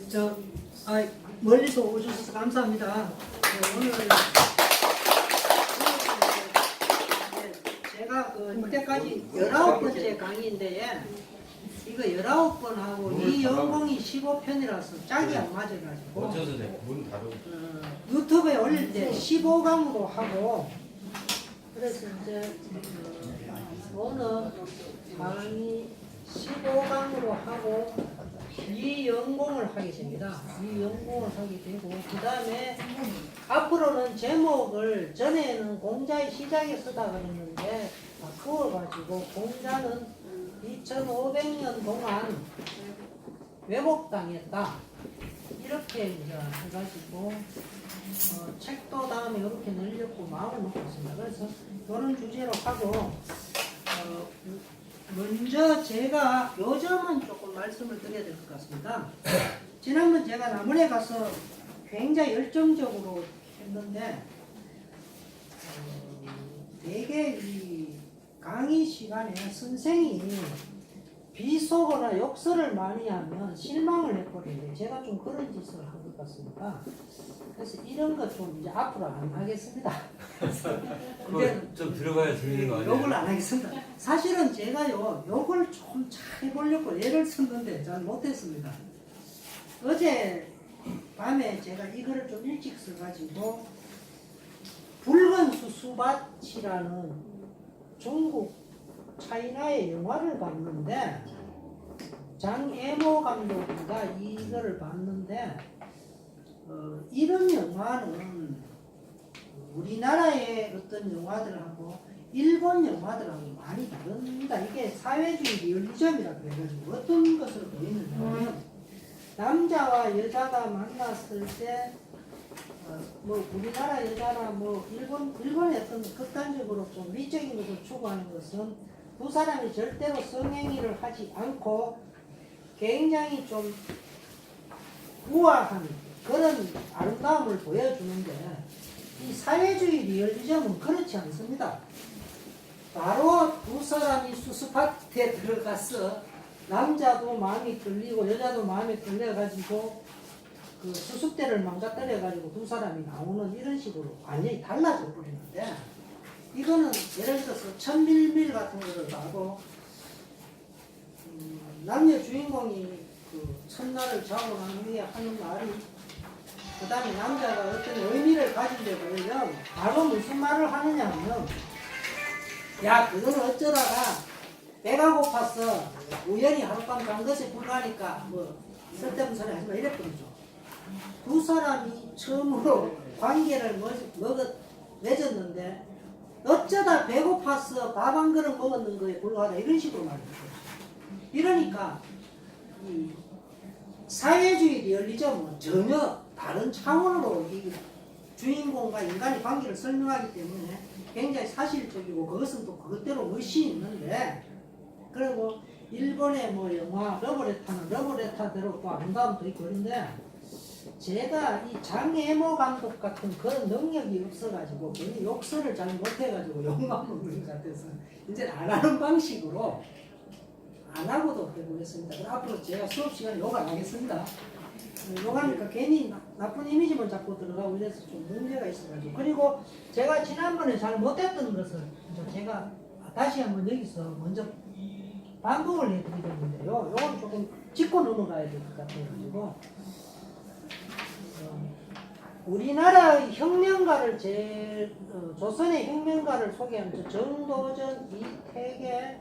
저, 멀리서 오셔서 감사합니다. 오늘 제가 이때까지 19번째 강의인데 이거 19번하고 이 연공이 15편이라서 짝이 안 맞아가지고 유튜브에 올릴 때 15강으로 하고 그래서 이제 오늘 강의 15강으로 하고 이 연공을 하게 됩니다. 이 연공을 하게 되고 그 다음에 앞으로는 제목을 전에는 공자의 시작에 쓰다가 했는데 바꾸어가지고 공자는 2500년 동안 왜곡당했다 이렇게 이제 해가지고 책도 다음에 이렇게 늘렸고 마음을 먹고 있습니다. 그래서 이런 주제로 하고 먼저 제가 요점은 조금 말씀을 드려야 될 것 같습니다. 지난번 제가 남원에 가서 굉장히 열정적으로 했는데 되게 이 강의 시간에 선생이 비속어나 욕설을 많이 하면 실망을 해버리는데 제가 좀 그런 짓을 한 것 같습니다. 그래서 이런 것 좀 이제 앞으로 안 하겠습니다. 좀 들어봐야 들리는 거 아니에요? 욕을 안 하겠습니다. 사실은 제가요 욕을 좀 잘 해보려고 애를 썼는데 잘 못했습니다. 어제 밤에 제가 이거를 좀 일찍 써가지고 붉은 수수밭이라는 중국 차이나의 영화를 봤는데 장애모 감독인가 이거를 봤는데 이런 영화는 우리나라의 어떤 영화들하고 일본 영화들하고 많이 다릅니다. 이게 사회주의 리얼리즘이라 그래가지고 어떤 것을 보이느냐면 남자와 여자가 만났을 때 뭐 우리나라 여자나 뭐 일본의 어떤 극단적으로 좀 미적인 것을 추구하는 것은 두 사람이 절대로 성행위를 하지 않고 굉장히 좀 우아한 그런 아름다움을 보여주는데 이 사회주의 리얼리즘은 그렇지 않습니다. 바로 두 사람이 수수밭에 들어가서 남자도 마음이 끌리고 여자도 마음이 끌려가지고 그 수습대를 망가뜨려가지고 두 사람이 나오는 이런 식으로 완전히 달라져 버리는데 이거는 예를 들어서 천밀밀 같은 거를 하고 남녀 주인공이 그 첫날을 자고 난 후에 하는 말이 그 다음에 남자가 어떤 의미를 가진데 보면 바로 무슨 말을 하느냐 하면 야 그거는 어쩌다가 배가 고파서 우연히 하룻밤 잔 것이 불가니까 뭐 쓸데없는 소리 하지 마 이랬거든요. 두 사람이 처음으로 관계를 맺었는데 어쩌다 배고파서 밥 한 그릇 먹었는 거에 불과하다 이런 식으로 말했어요. 이러니까 이 사회주의 리얼리즘은 전혀 다른 차원으로 이 주인공과 인간의 관계를 설명하기 때문에 굉장히 사실적이고 그것은 또 그것대로 멋이 있는데 그리고 일본의 뭐 영화 러브레타는 러브레타대로 또 아름다움도 있고 그런데 제가 이 장애모 감독 같은 그런 능력이 없어가지고 괜히 욕설을 잘 못해가지고 욕만 먹는 것 같아서 이제 안 하는 방식으로 안 하고도 해보겠습니다. 그럼 앞으로 제가 수업 시간에 욕 안 하겠습니다. 욕하니까 괜히 나쁜 이미지만 자꾸 들어가고 이래서 좀 문제가 있어가지고 그리고 제가 지난번에 잘 못했던 것을 제가 다시 한번 여기서 먼저 반복을 해드리겠는데요. 요건 조금 짚고 넘어가야 될 것 같아가지고 우리나라의 혁명가를 조선의 혁명가를 소개하면서 정도전, 이태계,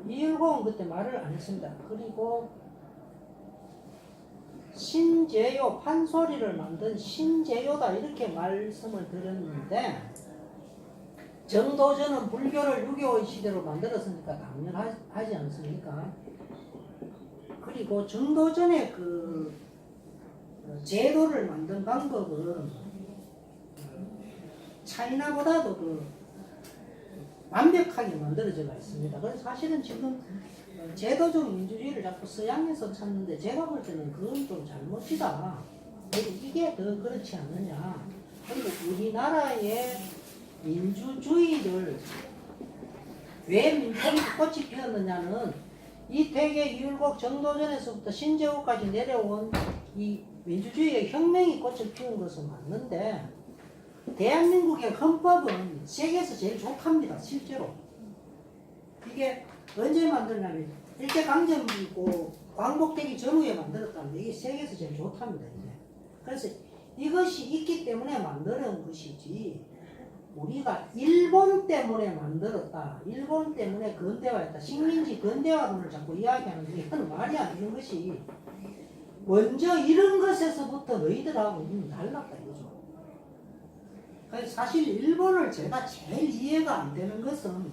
이일공은 그때 말을 안 했습니다. 그리고 신제요, 판소리를 만든 신제요다 이렇게 말씀을 드렸는데 정도전은 불교를 6.25 시대로 만들었으니까 당연하지 않습니까? 그리고 정도전의 그 제도를 만든 방법은 차이나보다도 그 완벽하게 만들어져 있습니다. 그래서 사실은 지금 제도적 민주주의를 자꾸 서양에서 찾는데 제가 볼 때는 그건 좀 잘못이다. 이게 더 그렇지 않느냐. 그리고 우리나라의 민주주의를 왜 민주주의 꽃이 피었느냐는 이태계, 이율곡, 정도전에서부터 신제국까지 내려온 이 민주주의의 혁명이 꽃을 피운 것은 맞는데 대한민국의 헌법은 세계에서 제일 좋답니다. 실제로. 이게 언제 만들냐면 일제강점기고 광복되기 전후에 만들었다는데 이게 세계에서 제일 좋답니다. 이제. 그래서 이것이 있기 때문에 만드는 것이지 우리가 일본 때문에 만들었다. 일본 때문에 근대화했다. 식민지 근대화론을 자꾸 이야기하는데 이건 말이 안 되는 것이 먼저 이런 것에서부터 너희들하고 달랐다 이거죠. 그래서 사실 일본을 제가 제일 이해가 안 되는 것은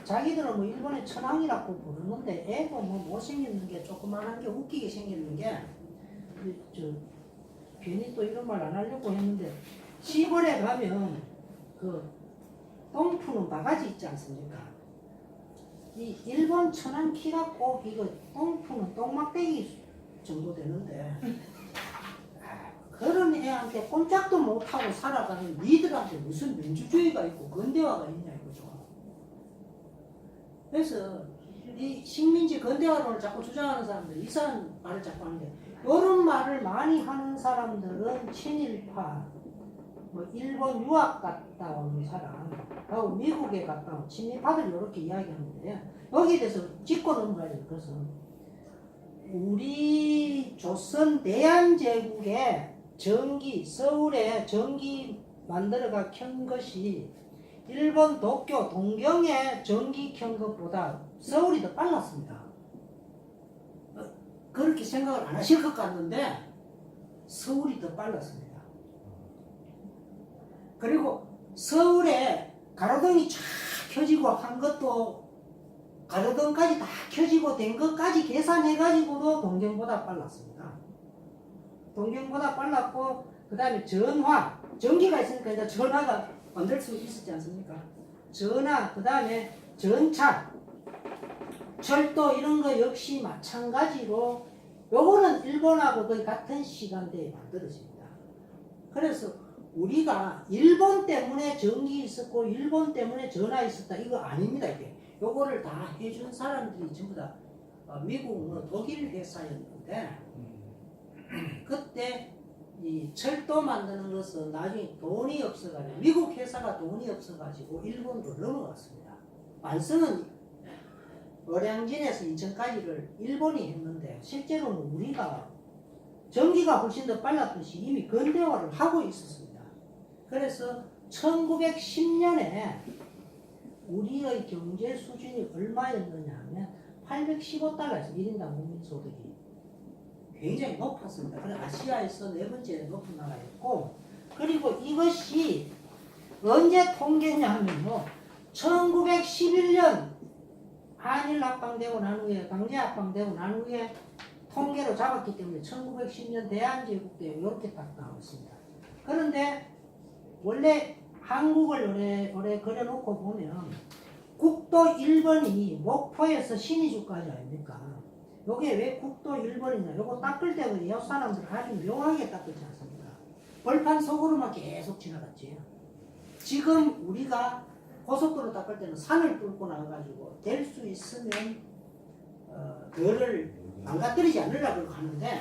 자기들은 뭐 일본의 천황이라고 부르는데 애도 뭐 못생기는 게 조그만한 게 웃기게 생기는 게 괜히 또 이런 말 안 하려고 했는데 시골에 가면 그 똥 푸는 바가지 있지 않습니까? 이 일본 천황 키가 꼭 이거 똥 푸는 똥막대기 정도 되는데 그런 애한테 꼼짝도 못하고 살아가는 니들한테 무슨 민주주의가 있고 근대화가 있냐 이거죠. 그래서 이 식민지 근대화론을 자꾸 주장하는 사람들 이상한 말을 자꾸 하는데 이런 말을 많이 하는 사람들은 친일파 뭐 일본 유학 갔다 온 사람 하고 미국에 갔다 온 친일파들 이렇게 이야기하는데요. 여기에 대해서 짚고 넘어가야 될 것은 우리 조선 대한제국의 전기 서울에 전기 만들어가 켠 것이 일본 도쿄 동경에 전기 켠 것보다 서울이 더 빨랐습니다. 그렇게 생각을 안 하실 것 같는데 서울이 더 빨랐습니다. 그리고 서울에 가로등이 쫙 켜지고 한 것도 가로등까지 다 켜지고 된 것까지 계산해가지고도 동경보다 빨랐습니다. 동경보다 빨랐고 그 다음에 전화, 전기가 있으니까 이제 전화가 만들 수 있었지 않습니까? 전화, 그 다음에 전차, 철도 이런 거 역시 마찬가지로 요거는 일본하고 거의 같은 시간대에 만들어집니다. 그래서 우리가 일본 때문에 전기 있었고 일본 때문에 전화 있었다 이거 아닙니다. 이게 요거를 다 해준 사람들이 전부 다 미국 뭐 독일 회사였는데 그때 이 철도 만드는 것은 나중에 돈이 없어가지고 미국 회사가 돈이 없어가지고 일본으로 넘어갔습니다. 완성은 노량진에서 인천까지를 일본이 했는데 실제로는 우리가 전기가 훨씬 더 빨랐듯이 이미 근대화를 하고 있었습니다. 그래서 1910년에 우리의 경제 수준이 얼마였느냐 하면 815달러에서 1인당 국민소득이 굉장히 높았습니다. 그래서 아시아에서 네 번째 높은 나라였고 그리고 이것이 언제 통계냐 하면요 1911년 한일 합방되고 난 후에 강제 합방되고 난 후에 통계로 잡았기 때문에 1910년 대한제국 때 이렇게 딱 나왔습니다. 그런데 원래 한국을 오래 그려놓고 보면 국도 1번이 목포에서 신의주까지 아닙니까? 요게 왜 국도 1번이냐? 요거 닦을 때는 옆 사람들 아주 묘하게 닦지 않습니까? 벌판 속으로만 계속 지나갔지. 지금 우리가 고속도로 닦을 때는 산을 뚫고 나가가지고 될 수 있으면 너를 망가뜨리지 않으려고 하는데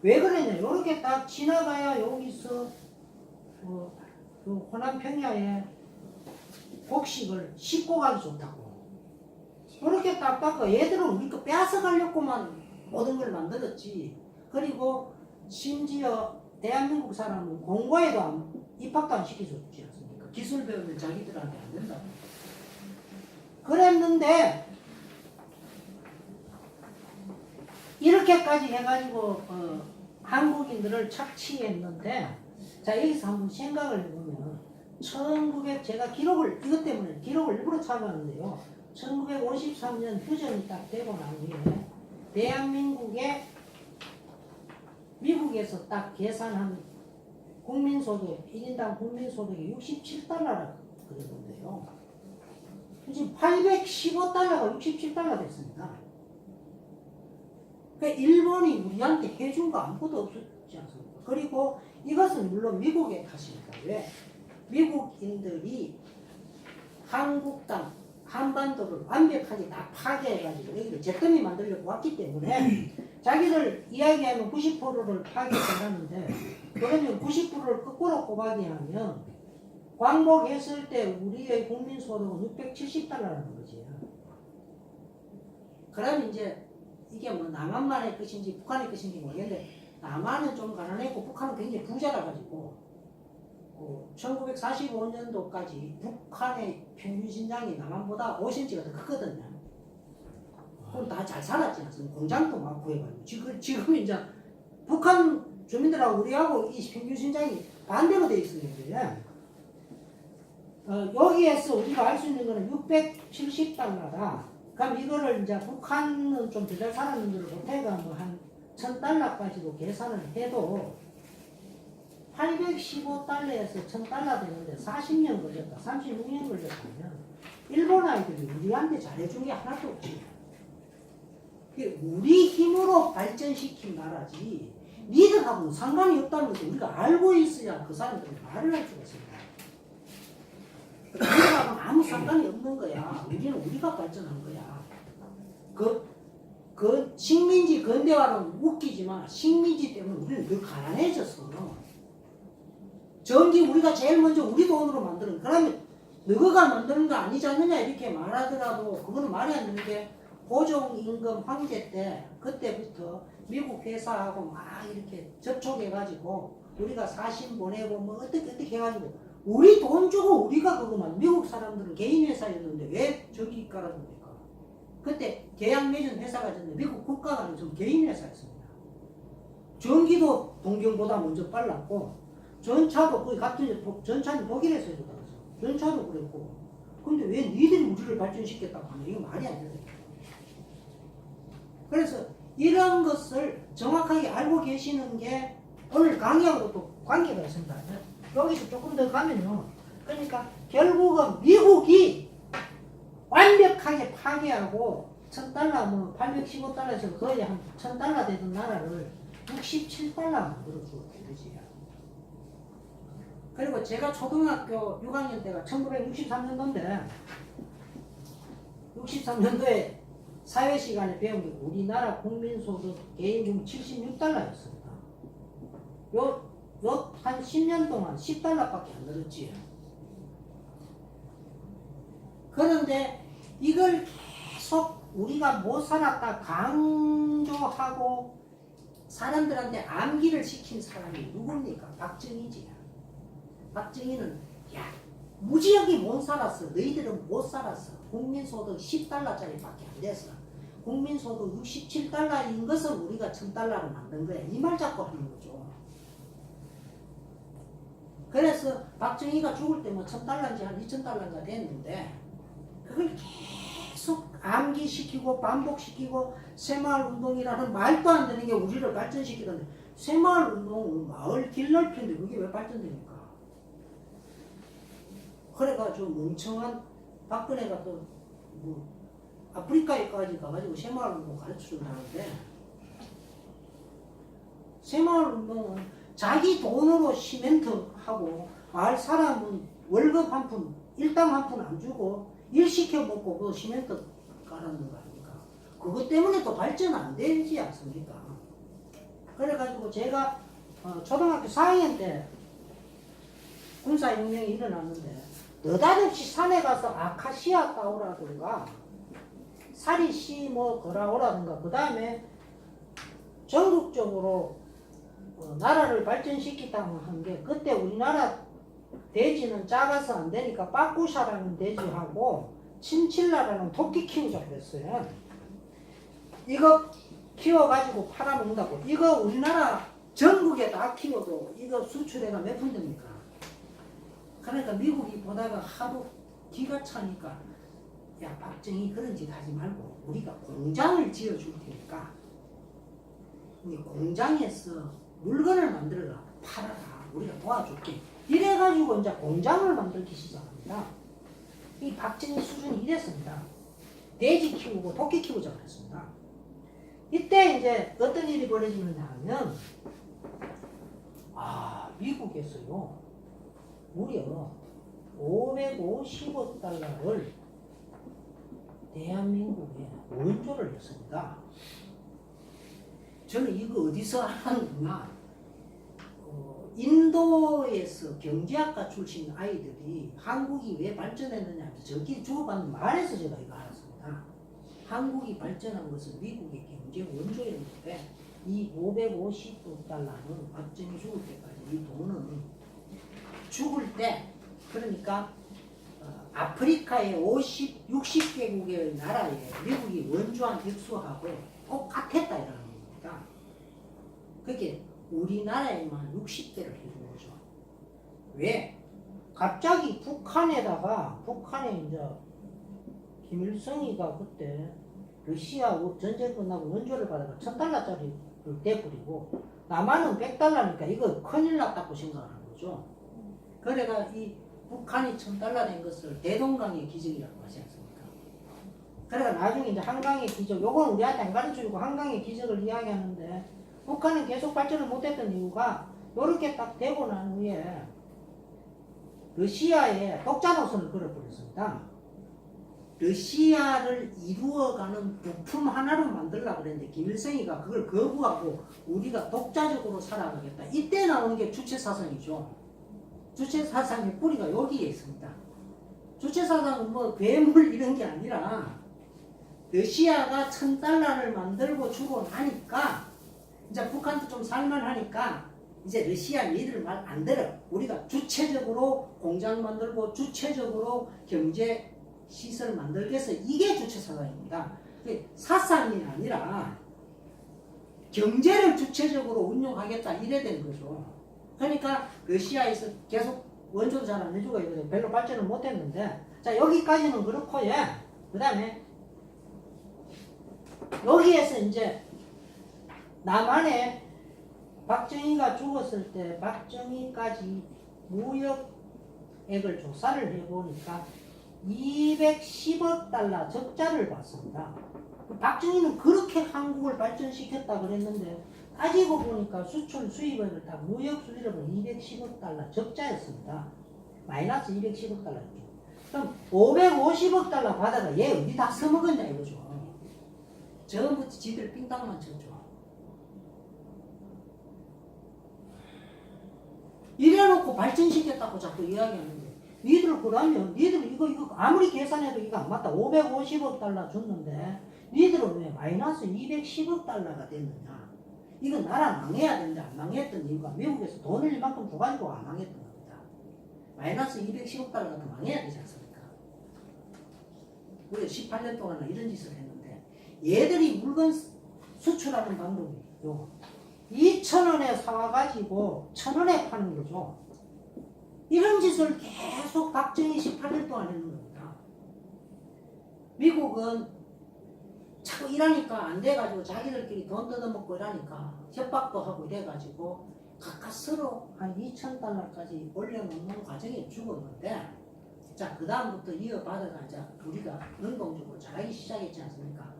왜 그러냐? 요렇게 딱 지나가야 여기서 그 호남 평야에 곡식을 싣고 가기 좋다고. 그렇게 딱 닦아. 얘들은 우리 거 빼앗아 가려고만 모든 걸 만들었지. 그리고 심지어 대한민국 사람은 공고에도 입학도 안 시켜줬지 않습니까? 기술 배우면 자기들한테 안 된다고. 그랬는데 이렇게까지 해가지고 한국인들을 착취했는데 자 여기서 한번 생각을 해보면 제가 기록을 이것 때문에 기록을 일부러 찾아왔는데요. 1953년 휴전이 딱 되고 난 후에 대한민국의 미국에서 딱 계산한 국민소득 1인당 국민소득이 67달러라 그랬는데요. 지금 815달러가 67달러 됐습니다. 그러니까 일본이 우리한테 해준 거 아무것도 없었지 않습니까? 그리고 이것은 물론 미국의 탓입니다. 왜? 미국인들이 한반도를 완벽하게 다 파괴해가지고 여기를 잿더미 만들려고 왔기 때문에 자기들 이야기하면 90%를 파괴해가는데 그러면 90%를 거꾸로 곱하기 하면 광복했을 때 우리의 국민소득은 670달러라는 거지. 그럼 이제 이게 뭐 남한만의 것인지 북한의 것인지 모르겠는데 남한은 좀 가난했고 북한은 굉장히 부자라 가지고 1945년도까지 북한의 평균 신장이 남한보다 5cm가 더 크거든요. 그럼 다 잘 살았지 않습니까? 공장도 막 구해가지고 지금 이제 북한 주민들하고 우리하고 이 평균 신장이 반대로 돼 있으니까 여기에서 우리가 알 수 있는 거는 670달러다. 그럼 이거를 이제 북한은 좀 더 잘 살았는데 못해가 뭐한 1000달러까지도 계산을 해도 815달러에서 1000달러 되는데 40년 걸렸다, 36년 걸렸다면 일본 아이들이 우리한테 잘해준 게 하나도 없지. 우리 힘으로 발전시킨 나라지 니들하고는 상관이 없다는 것을 우리가 알고 있어야 그 사람들이 말을 할 수가 있습니다. 니들하고는 아무 상관이 없는 거야. 우리는 우리가 발전한 거야. 그 식민지 근대화는 웃기지만 식민지 때문에 우리는 더 가난해졌어. 전기 우리가 제일 먼저 우리 돈으로 만드는 그러면 너가 만드는 거 아니지 않느냐 이렇게 말하더라도 그거는 말이 안 되는 게 고종임금 황제 때 그때부터 미국 회사하고 막 이렇게 접촉해가지고 우리가 사신 보내고 뭐 어떻게 해가지고 우리 돈 주고 우리가 그거만 미국 사람들은 개인 회사였는데 왜 전기 깔아줍니까? 그때 계약 맺은 회사가 있는데 미국 국가가 아니고 좀 개인 회사였습니다. 전기도 동경보다 먼저 빨랐고 전차도 거의 같은 전차는 독일에서 해줬다고 했어. 전차도 그랬고 근데 왜 니들이 우리를 발전시켰다고 하냐 이거 말이 안 되는 거예요. 그래서 이런 것을 정확하게 알고 계시는 게 오늘 강의하고 또 관계가 있습니다. 여기서 조금 더 가면요. 그러니까 결국은 미국이 완벽하게 파괴하고 1000달러 뭐 815달러에서 거의 한 1000달러 되던 나라를 67달러 만들어주고 되지. 그리고 제가 초등학교 6학년 때가 1963년도인데 63년도에 사회 시간에 배운 게 우리나라 국민소득 개인중 76달러였습니다. 한 10년 동안 10달러밖에 안 늘었지. 그런데 이걸 계속 우리가 못 살았다 강조하고 사람들한테 암기를 시킨 사람이 누굽니까? 박정희지. 박정희는 야 무지하게 못 살았어. 너희들은 못 살았어. 국민소득 10달러짜리 밖에 안 됐어. 국민소득 67달러인 것을 우리가 1000달러로 만든 거야. 이 말 자꾸 하는 거죠. 그래서 박정희가 죽을 때 뭐 1000달러인지 한 2000달러인가 됐는데 그걸 계속 암기시키고 반복시키고 새마을운동이라는 말도 안 되는 게 우리를 발전시키던데 새마을운동은 마을 길 넓히는데 그게 왜 발전됩니까? 그래가지고 멍청한 박근혜가 또 뭐 아프리카에까지 가가지고 새마을운동 가르쳐준다는데 새마을운동은 자기 돈으로 시멘트하고 마을 사람은 월급 한 푼, 일당 한 푼 안 주고 일 시켜 먹고 그 시멘트 깔아놓는 거 아닙니까? 그것 때문에 또 발전 안 되지 않습니까? 그래가지고 제가 초등학교 4학년 때 군사혁명이 일어났는데 느닷없이 산에 가서 아카시아 따오라든가 사리씨 뭐 거라오라든가 그 다음에 전국적으로 나라를 발전시키다고 한 게 그때 우리나라 돼지는 작아서 안 되니까 빠꾸샤라는 돼지하고 친칠라라는 토끼 키우자고 했어요. 이거 키워가지고 팔아먹는다고. 이거 우리나라 전국에 다 키워도 이거 수출해가 몇 푼 됩니까? 그러니까 미국이 보다가 하도 기가 차니까 야 박정희 그런 짓 하지 말고 우리가 공장을 지어줄 테니까 이 공장에서 물건을 만들어라 팔아라 우리가 도와줄게 이래가지고 이제 공장을 만들기 시작합니다. 이 박정희 수준이 이랬습니다. 돼지 키우고 토끼 키우자 그랬습니다. 이때 이제 어떤 일이 벌어지느냐 하면 미국에서요 무려 555달러를 대한민국에 원조를 했습니다. 저는 이거 어디서 하는구나. 인도에서 경제학과 출신 아이들이 한국이 왜 발전했느냐 저끼리 주고받는 말에서 제가 이거 알았습니다. 한국이 발전한 것은 미국의 경제 원조였는데 이 550달러는 박정희 죽을 때까지 이 돈은 죽을 때 그러니까 아프리카의 60개국의 나라에 미국이 원조한 액수하고 똑같았다 이라는 겁니다. 그게 우리나라에만 60대를 해준 거죠. 왜? 갑자기 북한에 이제 김일성이가 그때 러시아 전쟁 끝나고 원조를 받아가 $1000짜리를 떼버리고 남한은 $100니까 이거 큰일 났다고 생각하는 거죠. 그래가 이 북한이 $1000 낸 것을 대동강의 기적이라고 하지 않습니까? 그래가 나중에 이제 한강의 기적, 요건 우리한테 안 가르쳐주고 한강의 기적을 이야기하는데 북한은 계속 발전을 못했던 이유가 요렇게 딱 되고 난 후에 러시아에 독자 노선을 걸어버렸습니다. 러시아를 이루어가는 부품 하나로 만들려고 그랬는데 김일성이가 그걸 거부하고 우리가 독자적으로 살아가겠다. 이때 나오는 게 주체사상이죠. 주체사상의 뿌리가 여기에 있습니다. 주체사상은 뭐 괴물 이런 게 아니라 러시아가 $1000를 만들고 주고 나니까 이제 북한도 좀 살만하니까 이제 러시아 니들 말 안 들어. 우리가 주체적으로 공장 만들고 주체적으로 경제 시설 만들겠어. 이게 주체사상입니다. 사상이 아니라 경제를 주체적으로 운용하겠다 이래 된 거죠. 그러니까 러시아에서 계속 원조도 잘 안 해주고 별로 발전을 못했는데 자 여기까지는 그렇고 그 다음에 여기에서 이제 남한에 박정희가 죽었을 때 박정희까지 무역액을 조사를 해보니까 $210억 적자를 봤습니다. 박정희는 그렇게 한국을 발전시켰다 그랬는데 따지고 보니까 수출 수입액을 다 무역 수입액을 $210억 적자였습니다. 마이너스 $210억였죠. 그럼 $550억 받아가 얘 어디 다 써먹었냐 이거죠. 전부 지들 삥땅만 쳤죠. 이래놓고 발전시켰다고 자꾸 이야기하는데 니들 그러면 니들 이거 아무리 계산해도 이거 안 맞다. $550억 줬는데 니들은 왜 마이너스 $210억 됐느냐. 이거 나라 망해야 되는데 안 망했던 이유가 미국에서 돈을 이만큼 줘가지고 안 망했던 겁니다. 마이너스 $210억 망해야 되지 않습니까? 우리가 18년 동안 이런 짓을 했는데 얘들이 물건 수출하는 방법이 요 2,000원에 사와가지고 1,000원에 파는 거죠. 이런 짓을 계속 박정희 18년 동안 했는 겁니다. 미국은 자꾸 일하니까 안 돼가지고 자기들끼리 돈 뜯어먹고 이러니까 협박도 하고 이래가지고 각각 서로 한 $2,000까지 올려놓는 과정에 죽었는데 자 그 다음부터 이어받아가 이제 우리가 능동적으로 잘하기 시작했지 않습니까?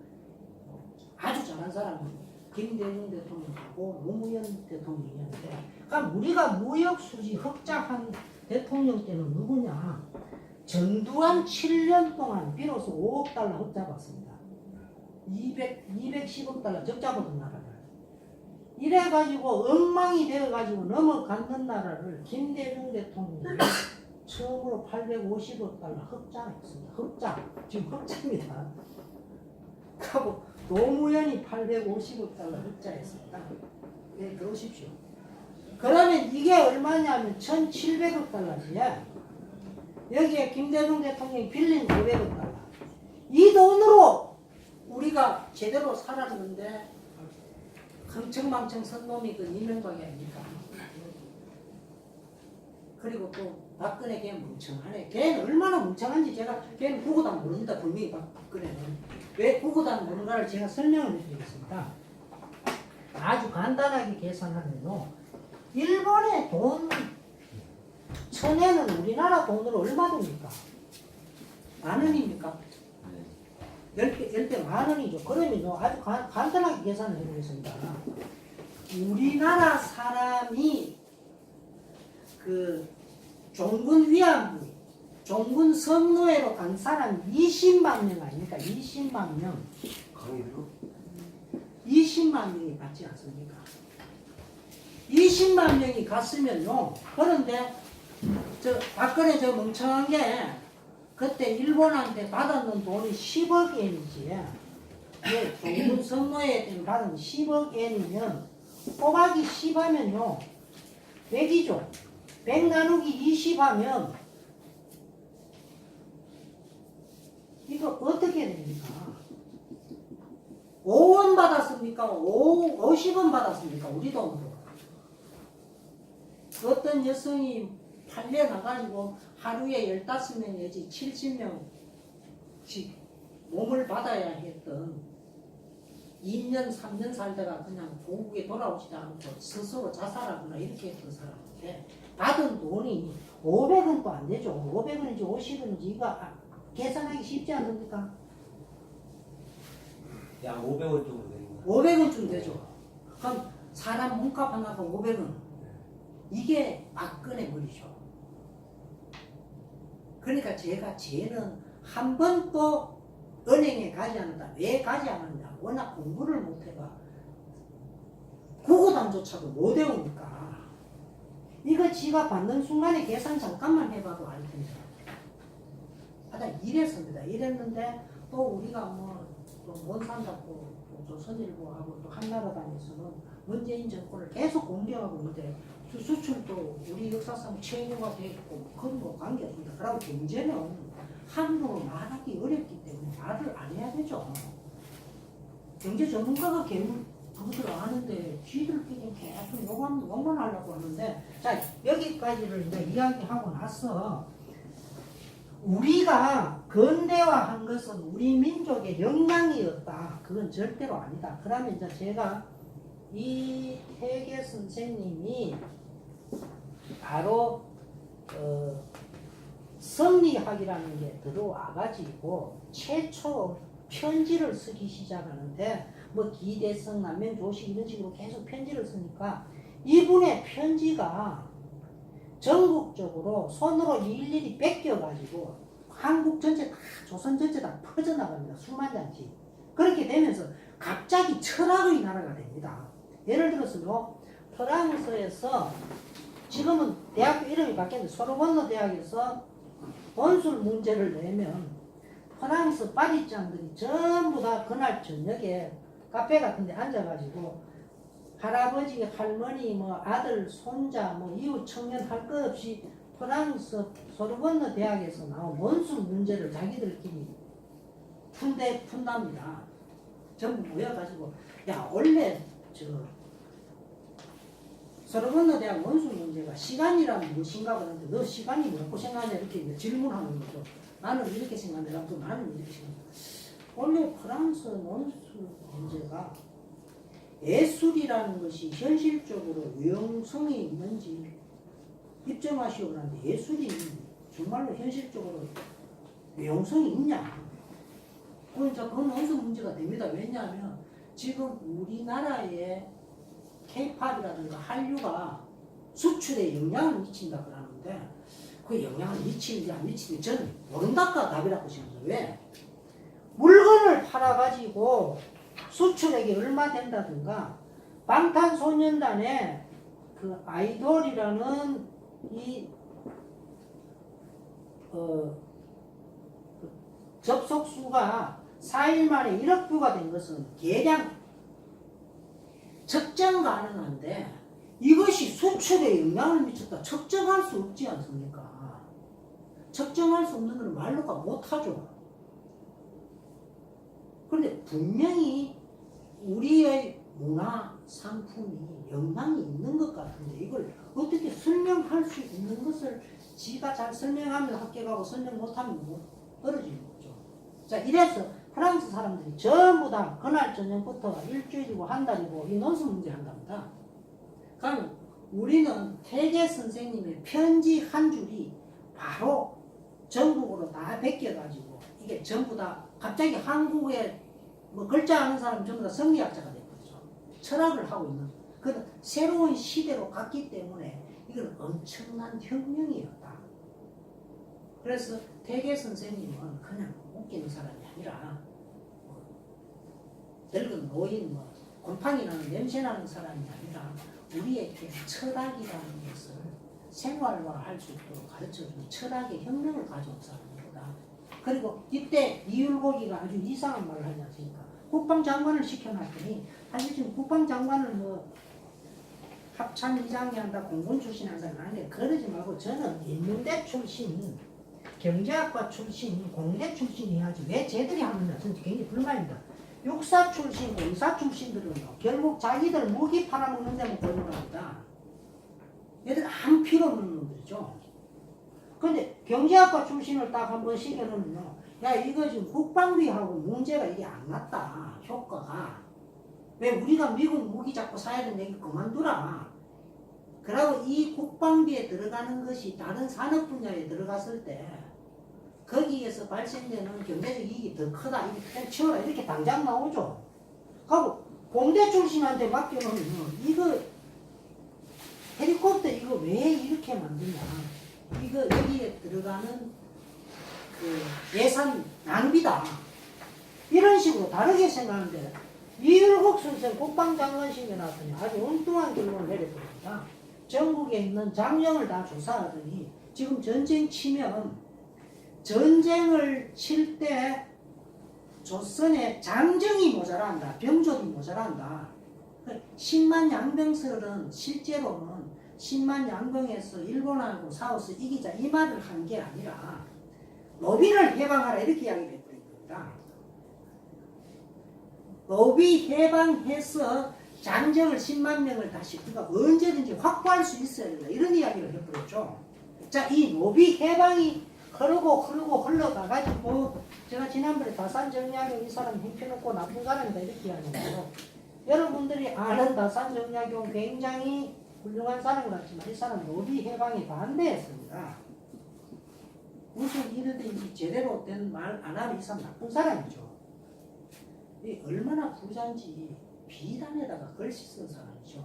아주 잘한 사람은 김대중 대통령하고 노무현 대통령이었는데 그러니까 우리가 무역수지 흑자한 대통령 때는 누구냐? 전두환 7년 동안 비로소 $5억 흑자 받습니다. 210억 적자 받은 나라를 이래가지고 엉망이 되어가지고 넘어가는 나라를 김대중 대통령이 처음으로 $850억 흑자했습니다. 흑자 지금 흑자입니다. 하고 노무현이 $850억 흑자했습니다. 네, 들어오십시오. 그러면 이게 얼마냐면 $1,700억 여기에 김대중 대통령이 빌린 $500억 이 돈으로 우리가 제대로 살았는데 흥청망청 선 놈이 그 이명박이 아닙니까? 그리고 또 박근혜 걔 멍청하네. 걔는 얼마나 멍청한지 걔는 구구단 모른다. 분명히 박근혜는. 왜 구구단 모르는가를 제가 설명을 해드리겠습니다. 아주 간단하게 계산하면요. 일본의 돈 1,000엔은 우리나라 돈으로 얼마 됩니까? 10,000원입니까? 10배 10,000원이죠. 그러면요. 아주 간단하게 계산을 해보겠습니다. 우리나라 사람이 그 종군 위안부 종군 성노예로 간 사람 20만 명 아닙니까? 20만 명. 강의로? 20만 명이 갔지 않습니까? 20만 명이 갔으면요. 그런데 저 박근혜 저 멍청한 게 그때 일본한테 받았는 돈이 10억 엔이지. 종군 성노예 때문에 받은 10억 엔이면 꼬박이 10 하면요. 100이죠. 100 나누기 20 하면 이거 어떻게 됩니까? 5원 받았습니까? 50원 받았습니까? 우리 돈으로. 어떤 여성이 팔려 나가지고 하루에 15명 내지 70명씩 몸을 받아야 했던 2년, 3년 살다가 그냥 고국에 돌아오지도 않고 스스로 자살하거나 이렇게 했던 사람인데 받은 돈이 500원도 안 되죠. 500원인지 50원인지 이거 계산하기 쉽지 않습니까? 약 500원 정도 되는 거예요. 500원쯤 되죠. 그럼 사람 몸값 하나가 500원. 이게 박근혜 머리죠. 그러니까 제가 쟤는 한 번도 은행에 가지 않는다. 왜 가지 않았냐? 워낙 공부를 못해가 구구단조차도 못 외우니까. 이거 지가 받는 순간에 계산 잠깐만 해봐도 알 텐데. 하여튼 이랬습니다. 이랬는데 또 우리가 뭐못 산다고 조선일보하고 또 한나라당에서는 문재인 정권을 계속 공격하고 있는데 수출도 우리 역사상 최고가 됐고 그건 뭐 관계없습니다. 그러고 경제는 한국어로 말하기 어렵기 때문에 말을 안 해야 되죠. 경제 전문가가 그것을 아는데 쥐들끼리 계속 욕만 하려고 하는데 자 여기까지를 이제 이야기하고 나서 우리가 근대화한 것은 우리 민족의 역량이었다. 그건 절대로 아니다. 그러면 이제 제가 이 해계 선생님이 바로 성리학이라는 게 들어와가지고 최초 편지를 쓰기 시작하는데 뭐 기대성, 남면 조식 이런 식으로 계속 편지를 쓰니까 이분의 편지가 전국적으로 손으로 일일이 뺏겨가지고 한국 전체 다 조선 전체 다 퍼져나갑니다. 수만 장씩. 그렇게 되면서 갑자기 철학의 나라가 됩니다. 예를 들어서 프랑스에서 지금은 대학교 이름이 바뀌었는데 소르본노 대학에서 본술 문제를 내면 프랑스 파리짱들이 전부 다 그날 저녁에 카페 같은 데 앉아가지고 할아버지, 할머니, 뭐 아들, 손자, 뭐 이웃 청년 할 것 없이 프랑스 소르본노 대학에서 나온 원수 문제를 자기들끼리 푼답니다. 전부 모여가지고 야 원래 소르본노 대학 원수 문제가 시간이란 무엇인가 그러는데 너 시간이 뭐라고 생각하냐 이렇게 질문하는 거죠. 나는 이렇게 생각한다. 나는 이렇게 생각한다. 원래 프랑스 원수 문제가 예술이라는 것이 현실적으로 유용성이 있는지 입증하시오 그러는데 예술이 정말로 현실적으로 유용성이 있냐? 그건 원수 문제가 됩니다. 왜냐하면 지금 우리나라의 K-팝이라든가 한류가 수출에 영향을 미친다 그러는데 그 영향을 미치는지 안 미치는지 저는 모른다가 답이라고 생각해요. 왜? 물건을 팔아가지고 수출액이 얼마 된다든가 방탄소년단의 그 아이돌이라는 이 접속수가 4일 만에 1억 뷰가 된 것은 대략 측정 가능한데 이것이 수출에 영향을 미쳤다 측정할 수 없지 않습니까? 측정할 수 없는 건 말로가 못하죠. 그런데 분명히 우리의 문화 상품이 영향이 있는 것 같은데 이걸 어떻게 설명할 수 있는 것을 지가 잘 설명하면 합격하고 설명 못하면 뭐 떨어지는 거죠. 자 이래서 프랑스 사람들이 전부 다 그날 저녁부터 일주일이고 한 달이고 이 논술 문제 한답니다. 그러면 우리는 태계 선생님의 편지 한 줄이 바로 전국으로 다 베껴가지고 이게 전부 다 갑자기 한국에 뭐 글자 아는 사람 전부 다 성리학자가 됐거든요. 철학을 하고 있는 그 새로운 시대로 갔기 때문에 이건 엄청난 혁명이었다. 그래서 태계 선생님은 그냥 웃기는 사람이 아니라 늙은 노인 곰팡이 나는 냄새 나는 사람이 아니라 우리에게 철학이라는 것을 생활화할 수 있도록 가르쳐주는 철학의 혁명을 가져온 사람이다. 그리고 이때 이율곡이가 아주 이상한 말을 하지 않습니까? 국방장관을 시켜놨더니 사실 지금 국방장관을 합참의장이 한다, 공군 출신이 한다는 아닌데 그러지 말고 저는 인문대 출신, 경제학과 출신, 공대 출신이 해야지 왜 쟤들이 하느냐 저는 굉장히 불만입니다. 육사 출신, 공사 출신들은요 결국 자기들 무기 팔아먹는 데만 걸려갑니다. 얘들 아무 필요 없는 놈들이죠. 근데 경제학과 출신을 딱 한번 시켜놓으면요, 야 이거 지금 국방비하고 문제가 이게 안 맞다, 효과가. 왜 우리가 미국 무기 자꾸 사야 되는 얘기 그만두라. 그러고 이 국방비에 들어가는 것이 다른 산업 분야에 들어갔을 때 거기에서 발생되는 경제적 이익이 더 크다, 이렇게 그냥 치워라, 이렇게 당장 나오죠. 하고 공대 출신한테 맡겨놓으면 이거 헬리콥터 이거 왜 이렇게 만드냐, 이거 여기에 들어가는 그 예산 낭비다, 이런 식으로 다르게 생각하는데 이율곡 선생 국방장관 시켜놨더니 아주 엉뚱한 결론을 내려버립니다. 전국에 있는 장령을 다 조사하더니 지금 전쟁 치면 전쟁을 칠 때 조선에 장정이 모자란다, 병졸이 모자란다. 10만 양병설은 실제로는 10만 양병에서 일본하고 싸워서 이기자 이 말을 한 게 아니라 노비를 해방하라 이렇게 이야기를 해버린 겁니다. 노비 해방해서 장정을 10만 명을 다시 그가 언제든지 확보할 수 있어야 된다, 이런 이야기를 해버렸죠. 자, 이 노비 해방이 흐르고 흘러가가지고 제가 지난번에 다산정약용 이 사람 형편없고 나쁜 사람이다 이렇게 이야기했는데요. 여러분들이 아는 다산정약용 굉장히 훌륭한 사람 같지만 이 사람 노비 해방에 반대했습니다. 무슨 일이든지 제대로 된 말 안 하면 이 사람 나쁜 사람이죠. 이 얼마나 부자인지 비단에다가 글씨 쓴 사람이죠.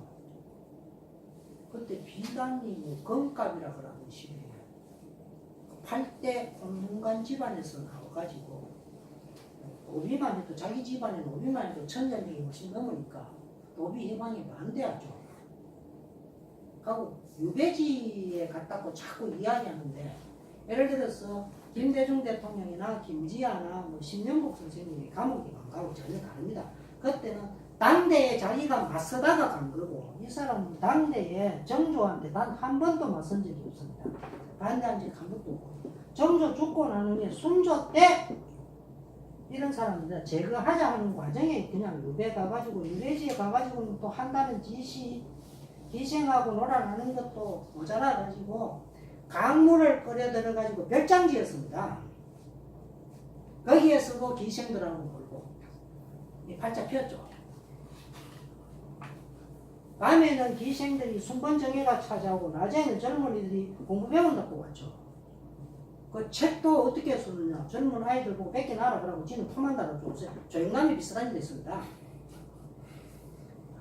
그때 비단이 뭐 금값이라 그러는 시대에 8대 홍문관 집안에서 나와가지고 노비만 해도 자기 집안에 노비만 해도 1000명이 훨씬 넘으니까 노비 해방에 반대하죠. 하고 유배지에 갔다고 자꾸 이야기하는데, 예를 들어서 김대중 대통령이나 김지아나 뭐 신명복 선생님이 감옥에 간 거하고 전혀 다릅니다. 그때는 당대에 자기가 맞서다가 간 거고, 이 사람은 당대에 정조한테 단 한 번도 맞선 적이 없습니다. 반대한 적이 한 번도 없고, 정조 죽고 나는 게 순조 때 이런 사람들 제거하자 하는 과정에 그냥 유배 가가지고 유배지에 가가지고 또 한다는 지시 기생하고 놀아나는 것도 모자라가지고 강물을 끓여 들어가지고 별장 지었습니다. 거기에서도 기생들하고 놀고 이 팔자 피었죠. 밤에는 기생들이 순번정예가 찾아오고 낮에는 젊은이들이 공부 배운다고 왔죠. 그 책도 어떻게 쓰느냐, 젊은 아이들 보고 뺏겨 나라보라고 지는 토만 달아줬어요. 조영남이 비슷한 일이 있습니다.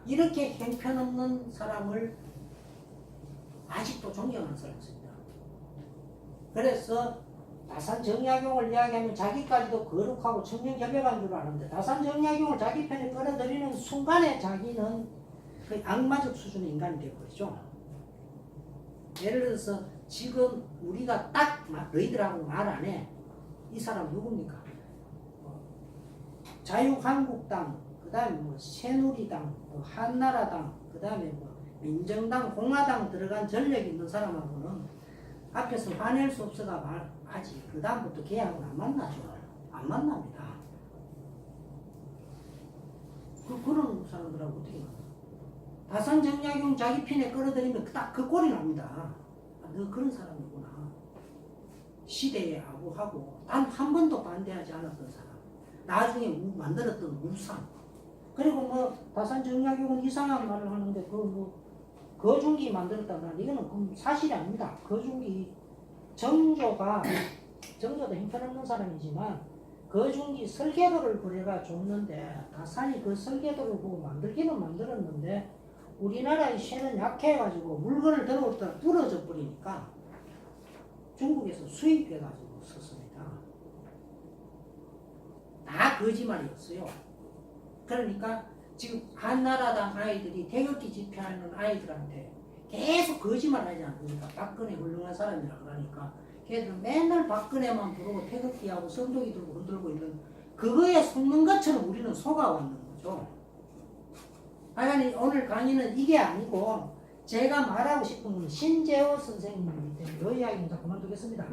이렇게 형편없는 사람을 아직도 존경하는 사람이 있습니다. 그래서 다산정약용을 이야기하면 자기까지도 거룩하고 청명결백한 줄 아는데, 다산정약용을 자기 편에 끌어들이는 순간에 자기는 거의 악마적 수준의 인간이 되어버리죠. 예를 들어서 지금 우리가 딱 너희들하고 말 안 해. 이 사람 누굽니까? 자유한국당, 그 다음에 뭐 새누리당, 뭐 한나라당, 그 다음에 뭐 민정당, 공화당 들어간 전력 있는 사람하고는 앞에서 화낼 수 없어가 말하지. 그 다음부터 걔하고는 안 만나죠. 안 만납니다. 그런 사람들하고 어떻게 만나? 다산정약용 자기 편에 끌어들이면 딱 그 꼴이 납니다. 아, 너 그런 사람이구나. 시대에 아부하고 단 한 번도 반대하지 않았던 사람. 나중에 만들었던 우상. 그리고 뭐 다산정약용은 이상한 말을 하는데 거중기 만들었다는 말, 이거는 사실이 아닙니다. 거중기 정조도 형편없는 사람이지만 거중기 설계도를 그래가 줬는데 다산이 그 설계도를 보고 만들기는 만들었는데 우리나라의 쇠는 약해가지고 물건을 들어올 때 부러져 버리니까 중국에서 수입해가지고 썼습니다. 다 거짓말이었어요. 그러니까 지금 한나라당 아이들이 태극기 집회하는 아이들한테 계속 거짓말 하지 않습니까? 박근혜 훌륭한 사람이라 그러니까 걔들은 맨날 박근혜만 부르고 태극기하고 성조기 들고 흔들고 있는 그거에 속는 것처럼 우리는 속아왔는 거죠. 아니 오늘 강의는 이게 아니고 제가 말하고 싶은 건 신재호 선생님이기 때문에 이 이야기는 다 그만두겠습니다.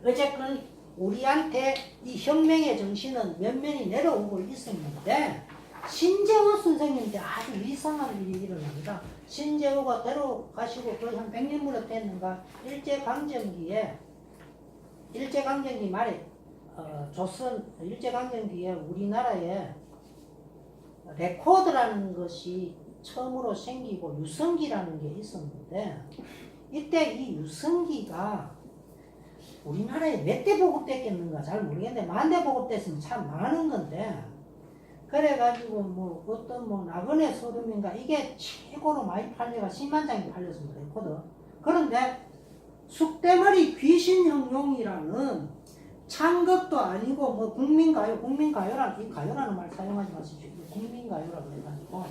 어쨌건 우리한테 이 혁명의 정신은 면면이 내려오고 있었는데 신재호 선생님한테 아주 이상한 일이 일어납니다. 신재호가 데려가시고 거의 한 100년 무렵 됐는가 일제강점기 말에 조선 일제강점기에 우리나라에 레코드라는 것이 처음으로 생기고 유성기라는 게 있었는데 이때 이 유성기가 우리나라에 몇 대 보급됐겠는가 잘 모르겠는데 10,000대 보급됐으면 참 많은 건데 그래가지고 뭐 어떤 뭐 나그네 소름인가 이게 최고로 많이 팔려가 10만 장이 팔렸습니다. 레코드. 그런데 숙대머리 귀신형용이라는 창극도 아니고 뭐 국민가요라는 이 가요라는 말 사용하지 마십시오. 국민가요라 그래가지고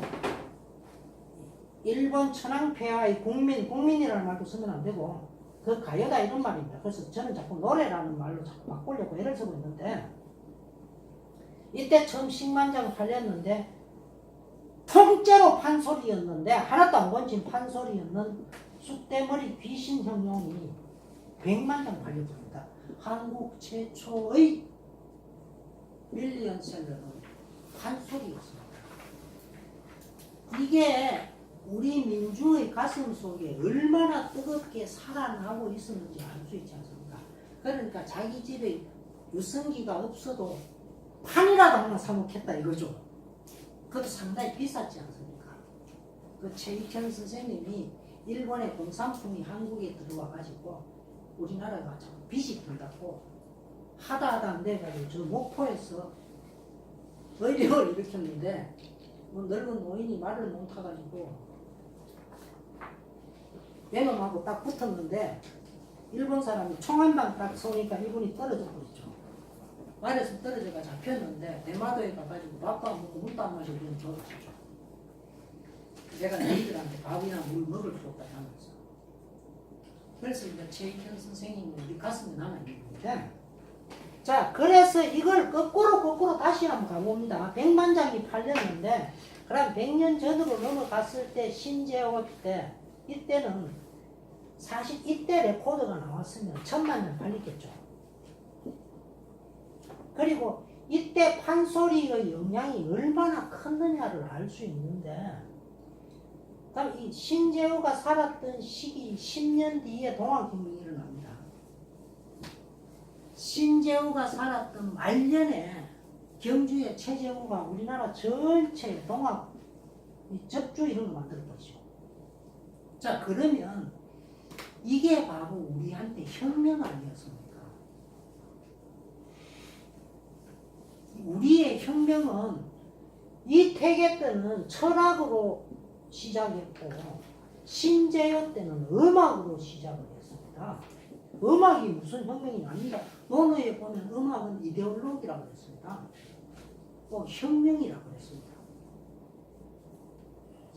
일본 천황폐하의 국민이라는 말도 쓰면 안 되고 그 가요다 이런 말입니다. 그래서 저는 자꾸 노래라는 말로 자꾸 바꾸려고 애를 쓰고 있는데 이때 처음 10만 장 팔렸는데 통째로 판소리였는데 하나도 안 건진 판소리였는 쑥대머리 귀신형용이 100만 장 팔렸습니다. 한국 최초의 밀리언셀러는 판소리였습니다. 이게 우리 민중의 가슴 속에 얼마나 뜨겁게 살아나고 있었는지 알 수 있지 않습니까? 그러니까 자기 집에 유성기가 없어도 판이라도 하나 사놓겠다 이거죠. 그것도 상당히 비쌌지 않습니까? 그 최익현 선생님이 일본의 공산품이 한국에 들어와 가지고 우리나라가 참 빚이 들다고 하다 안 돼가지고 저 목포에서 의료를 일으켰는데 뭐 늙은 노인이 말을 못 타가지고 외놈하고 딱 붙었는데 일본 사람이 총 한 방 딱 쏘니까 이분이 떨어져 버렸죠. 말에서 떨어져가 잡혔는데 대마도에 가가지고 밥도 안 먹고 물도 안 마시고 그냥 죽었죠. 내가 너희들한테 밥이나 물 먹을 수 없다 하면서. 그래서 이제 최익현 선생님이 우리 가슴에 남아있는데 자 그래서 이걸 거꾸로 다시 한번 가봅니다. 100만 장이 팔렸는데 그럼 100년 전으로 넘어갔을 때 신재호 때 이때는 사실 이때 레코드가 나왔으면 1000만 장 팔리겠죠. 그리고 이때 판소리의 영향이 얼마나 컸느냐를 알 수 있는데 그럼 이 신재호가 살았던 시기 10년 뒤에 동학혁명이 일어납니다. 신재호가 살았던 말년에 경주의 최재호가 우리나라 전체 동학 접주 이런 거 만들어 버리죠. 자 그러면 이게 바로 우리한테 혁명 아니었습니까? 우리의 혁명은 이 태계 때는 철학으로 시작했고 신재호 때는 음악으로 시작을 했습니다. 음악이 무슨 혁명이 아닙니다. 논어에 보면 음악은 이데올로기라고 했습니다. 또 혁명이라고 했습니다.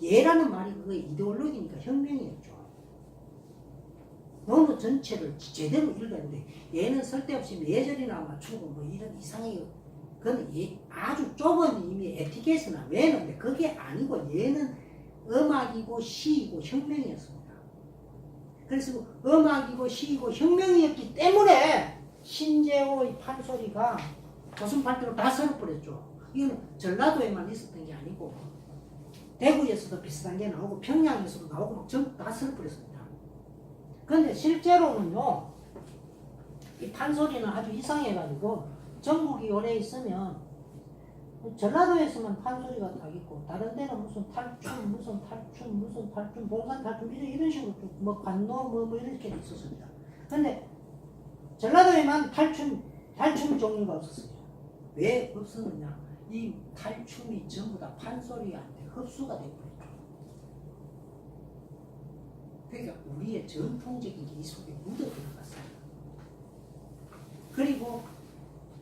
예라는 말이 그게 이데올로기니까 혁명이었죠. 논어 전체를 제대로 읽었는데 얘는 쓸데없이 예절이나 맞추고 뭐 이런 이상하게 그건 아주 좁은 의미의 에티켓이나 외는데 그게 아니고 얘는 음악이고 시이고 혁명이었습니다. 그래서 음악이고 시이고 혁명이었기 때문에 신재호의 판소리가 조선판대로 다 서려버렸죠. 이건 전라도에만 있었던 게 아니고 대구에서도 비슷한 게 나오고 평양에서도 나오고 막 전부 다 서려버렸습니다. 그런데 실제로는요 이 판소리는 아주 이상해가지고 전국이 오래 있으면 전라도에서만 판소리가 딱 있고 다른 데는 무슨 탈춤, 봉산 탈춤 이런 식으로 뭐 관노 뭐 이렇게 있었습니다. 근데 전라도에만 탈춤 종류가 없었어요. 왜 없었느냐? 이 탈춤이 전부 다 판소리한테 흡수가 되어버렸죠. 그러니까 우리의 전통적인 게 이 속에 묻어 들어갔어요. 그리고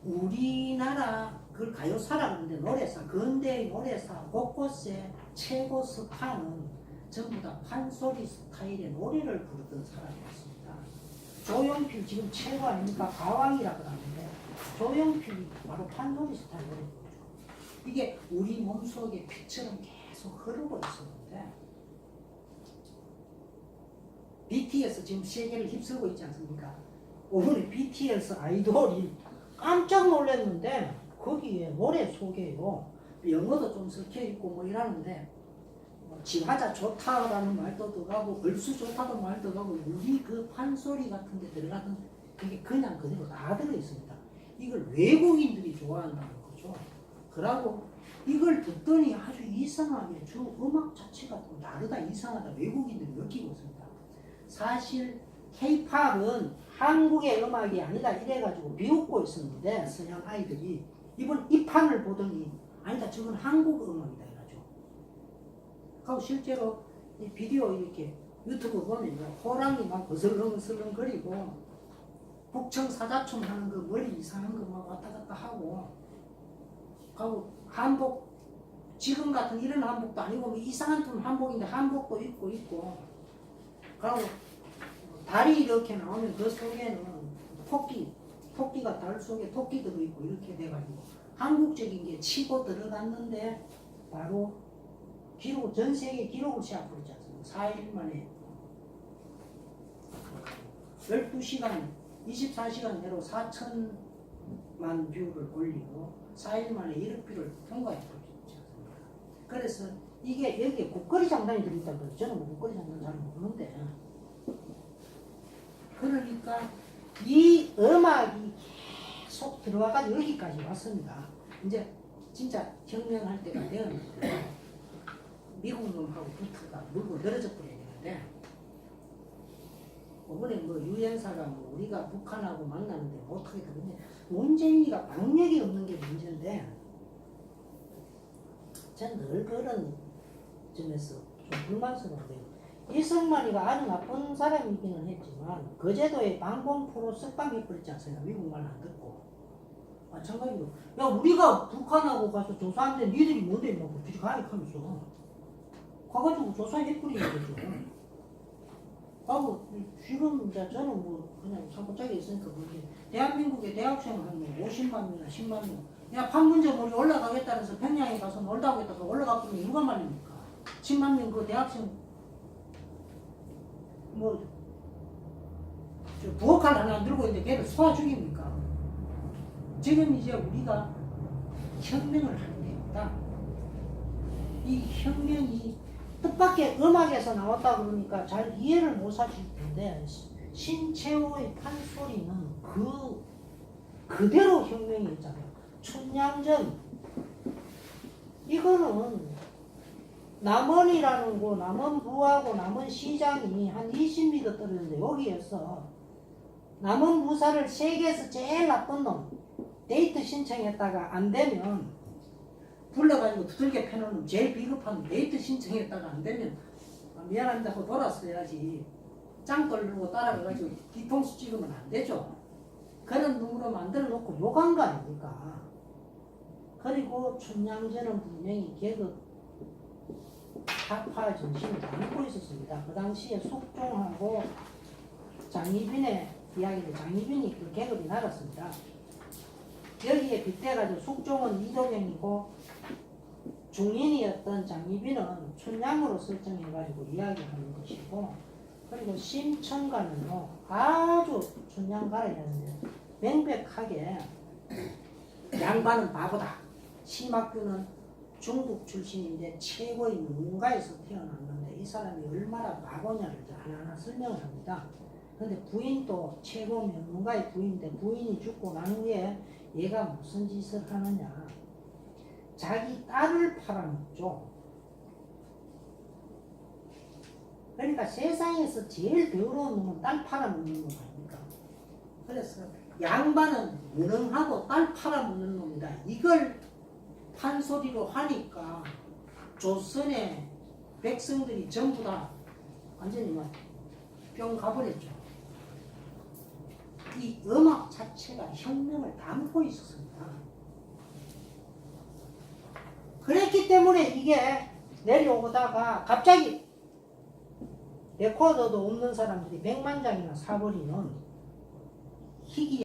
우리나라 그 가요사라 그러는데 노래사, 근대의 노래사 곳곳에 최고 스타는 전부 다 판소리 스타일의 노래를 부르던 사람이었습니다. 조용필 지금 최고 아닙니까? 가왕이라고 하는데 조용필이 바로 판소리 스타일 노래 부르죠. 이게 우리 몸속에 피처럼 계속 흐르고 있었는데 BTS 지금 세계를 휩쓸고 있지 않습니까? 오늘 BTS 아이돌이 깜짝 놀랐는데 거기에 노래 속에요 영어도 좀 섞여 있고 뭐 이러는데 지화자 좋다라는 말도 들어가고 얼수 좋다는 말도 들어가고 우리 그 판소리 같은 데 들어가던 그게 그냥 그대로 다 들어있습니다. 이걸 외국인들이 좋아한다는 거죠. 그러고 이걸 듣더니 아주 이상하게 저 음악 자체가 좀 다르다 이상하다 외국인들이 느끼고 있습니다. 사실 K-팝은 한국의 음악이 아니다 이래가지고 비웃고 있었는데 서양 아이들이 이번 이 판을 보더니 아니다 저건 한국 음악이다 이러죠. 그리고 실제로 이 비디오 이렇게 유튜브 보면요 호랑이 막 거슬렁거리고 북청 사자춤 하는 그 머리 이상한 거 막 왔다 갔다 하고 그리고 한복 지금 같은 이런 한복도 아니고 뭐 이상한 좀 한복인데 한복도 입고 그리고 달이 이렇게 나오면 그 속에는 토끼가 달 속에 토끼도 있고 이렇게 돼가지고 한국적인 게 치고 들어갔는데 바로 기록, 전 세계 기록을 세워버리지 않습니까? 4일 만에 12시간, 24시간 내로 4천만 뷰를 올리고 4일 만에 1억 뷰를 통과해버리지 않습니까? 그래서 이게 여기에 국거리 장단이 들어있다고 해서 저는 뭐 국거리 장단 잘 모르는데 그러니까 이 음악이 계속 들어와가지고 여기까지 왔습니다. 이제 진짜 혁명할 때가 되었는데 미국 놈하고 붙어가 물고 늘어져 버려야 되는데 이번에 뭐 유엔사가 뭐 우리가 북한하고 만나는데 어떻게 되느냐 문재인이가 박력이 없는 게 문제인데 전 늘 그런 점에서 좀 불만스러운데요. 이승만이가 아주 나쁜 사람이기는 했지만 거제도에 방송 프로 습방해버렸지 않습니까? 미국말 안 듣고 마찬가지로 야 우리가 북한하고 가서 조사하는데 니들이 뭔데 뭐 둘이 가입하면서 가가지고 조사해버리는 거죠. 하고 지금 이제 저는 뭐 그냥 사고짝이 있으니까 그게 대한민국의 대학생 한 50만 명이나 10만 명 야 판문점 우리 올라가겠다 해서 평양에 가서 놀다 오겠다가 올라가면 누가 말립니까? 10만 명 그 대학생 뭐 부엌칼 하나 들고 있는데 걔를 소화 죽입니까? 지금 이제 우리가 혁명을 하는 데입니다. 이 혁명이 뜻밖의 음악에서 나왔다 그러니까 잘 이해를 못 하실 텐데 신채호의 판소리는 그대로 혁명이 있잖아요. 춘향전 이거는 남원이라는 곳, 남원부하고 남원시장이 한 20m 떨어졌는데 여기에서 남원부사를 세계에서 제일 나쁜 놈 데이트 신청했다가 안 되면 불러가지고 두들겨 패는 놈 제일 비겁한 데이트 신청했다가 안 되면 미안합니다 하고 돌았어야지 짱 떨고 따라가가지고 뒤통수 찍으면 안 되죠. 그런 놈으로 만들어 놓고 욕한 거 아닙니까? 그리고 춘향전은 분명히 계급 타파 정신을 담고 있었습니다. 그 당시에 숙종하고 장희빈의 이야기를 장희빈이 그 계급이 나갔습니다. 여기에 빗대가지고 숙종은 이도경이고 중인이었던 장희빈은 춘향으로 설정해가지고 이야기하는 것이고 그리고 심청가는요 아주 춘향가라는데 명백하게 양반은 바보다. 심학규는 중국 출신인데 최고의 문가에서 태어났는데 이 사람이 얼마나 바보냐를 하나하나 설명을 합니다. 근데 부인도 최고 명문가의 부인인데 부인이 죽고 난 후에 얘가 무슨 짓을 하느냐. 자기 딸을 팔아먹죠. 그러니까 세상에서 제일 더러운 놈은 딸 팔아먹는 놈 아닙니까? 그래서 양반은 무능하고 딸 팔아먹는 놈이다. 이걸 판소리로 하니까 조선의 백성들이 전부 다 완전히 막 뿅 가버렸죠. 이 음악 자체가 혁명을 담고 있었습니다. 그랬기 때문에 이게 내려오다가 갑자기 레코더도 없는 사람들이 100만 장이나 사버리는 희귀